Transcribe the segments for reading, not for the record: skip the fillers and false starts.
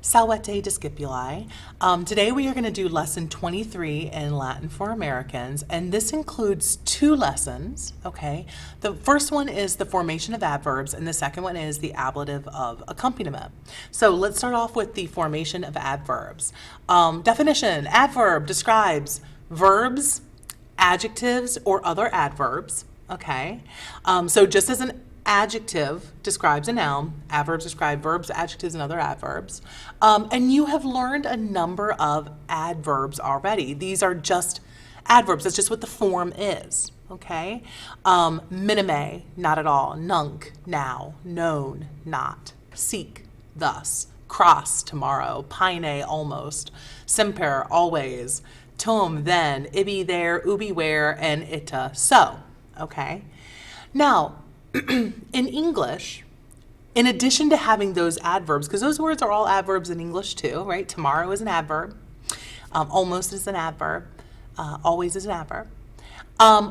Salvete discipuli. Today we are going to do lesson 23 in Latin for Americans, and this includes two lessons, okay? The first one is the formation of adverbs, and the second one is the ablative of accompaniment. So let's start off with the formation of adverbs. Definition: adverb describes verbs, adjectives, or other adverbs, okay? So just as an adjective describes a noun, adverbs describe verbs, adjectives, and other adverbs. And you have learned a number of adverbs already. These are just adverbs. That's just what the form is, okay? Minime, not at all. Nunc, now. Known, not. Seek, thus. Cross, tomorrow. Paine, almost. Semper, always. Tum, then. Ibi, there. Ubi, where. And ita, so, okay? Now, in English, in addition to having those adverbs, because those words are all adverbs in English too, right? Tomorrow is an adverb, almost is an adverb, always is an adverb.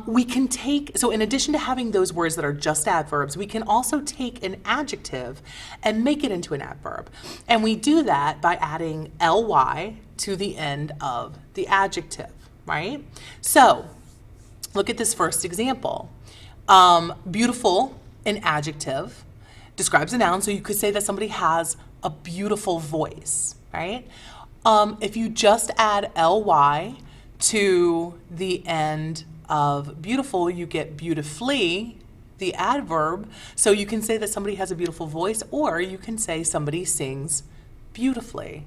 We can take, so in addition to having those words that are just adverbs, we can also take an adjective and make it into an adverb. And we do that by adding ly to the end of the adjective, right? So look at this first example. Beautiful, an adjective, describes a noun, so you could say that somebody has a beautiful voice, right? If you just add ly to the end of beautiful, you get beautifully, the adverb, so you can say that somebody has a beautiful voice, or you can say somebody sings beautifully.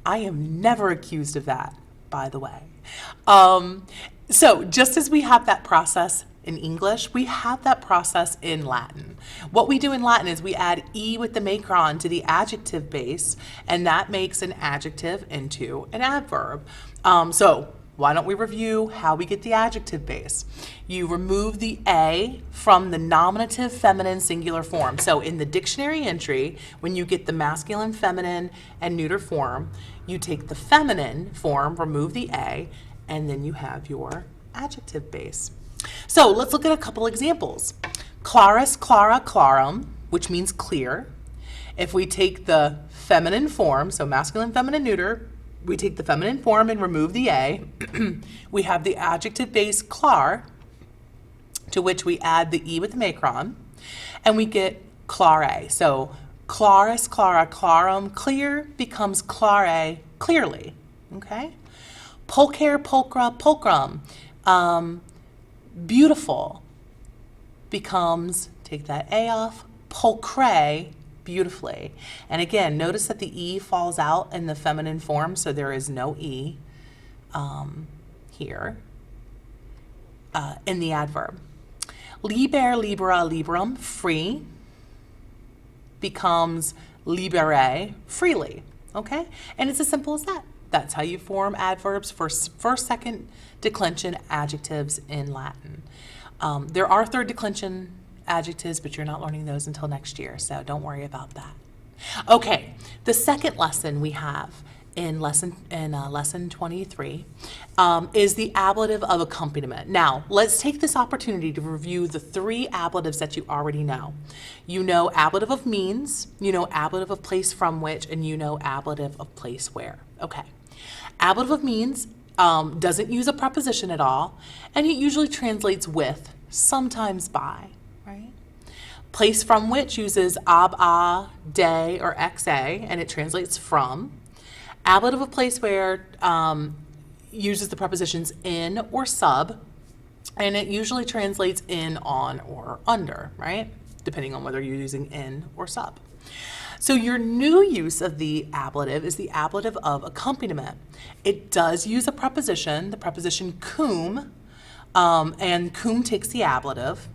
I am never accused of that, by the way. So just as we have that process in English, we have that process in Latin. What we do in Latin is we add e with the macron to the adjective base, and that makes an adjective into an adverb. So why don't we review how we get the adjective base? You remove the a from the nominative feminine singular form. So in the dictionary entry, when you get the masculine, feminine, and neuter form, you take the feminine form, remove the a, and then you have your adjective base. So let's look at a couple examples. Claris, clara, clarum, which means clear. If we take the feminine form, so masculine, feminine, neuter, we take the feminine form and remove the a, we have the adjective base clar, to which we add the e with the macron, and we get clare. So claris, clara, clarum, clear becomes clare, clearly, okay? Pulcher, pulchra, pulchrum, beautiful becomes, take that a off, pulchre, beautifully. And again, notice that the e falls out in the feminine form, so there is no e here in the adverb. Liber, libera, liberum, free, becomes libere, freely, okay? And it's as simple as that. That's how you form adverbs for first, second declension adjectives in Latin. There are third declension adjectives, but you're not learning those until next year, so don't worry about that. Okay, the second lesson we have in lesson 23 is the ablative of accompaniment. Now, let's take this opportunity to review the three ablatives that you already know. You know ablative of means, you know ablative of place from which, and you know ablative of place where. Okay. Ablative of means doesn't use a preposition at all, and it usually translates with, sometimes by, right? Place from which uses ab, a, de, or ex, a, and it translates from. Ablative of place where uses the prepositions in or sub, and it usually translates in, on, or under, right? Depending on whether you're using in or sub. So your new use of the ablative is the ablative of accompaniment. It does use a preposition, the preposition cum, and cum takes the ablative,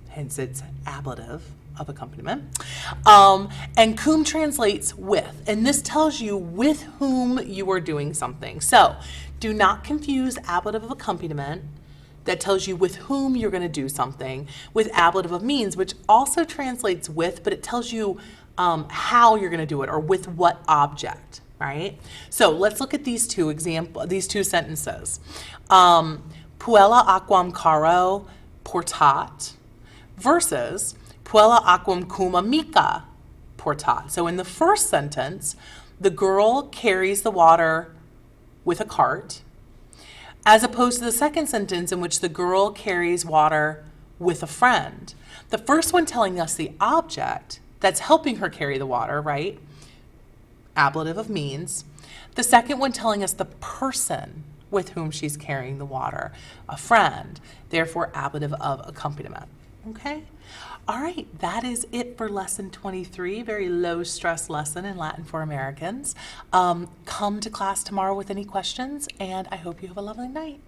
hence it's ablative of accompaniment. And cum translates with, and this tells you with whom you are doing something. So do not confuse ablative of accompaniment, that tells you with whom you're going to do something, with ablative of means, which also translates with, but it tells you how you're going to do it, or with what object, right? So let's look at these two sentences. Puella aquam caro portat versus puella aquam cum amica portat. So in the first sentence, The girl carries the water with a cart, as opposed to the second sentence in which the girl carries water with a friend. The first one telling us the object that's helping her carry the water, right? Ablative of means. The second one telling us the person with whom she's carrying the water, a friend, therefore ablative of accompaniment. Okay? All right, that is it for lesson 23, very low stress lesson in Latin for Americans. Come to class tomorrow with any questions, and I hope you have a lovely night.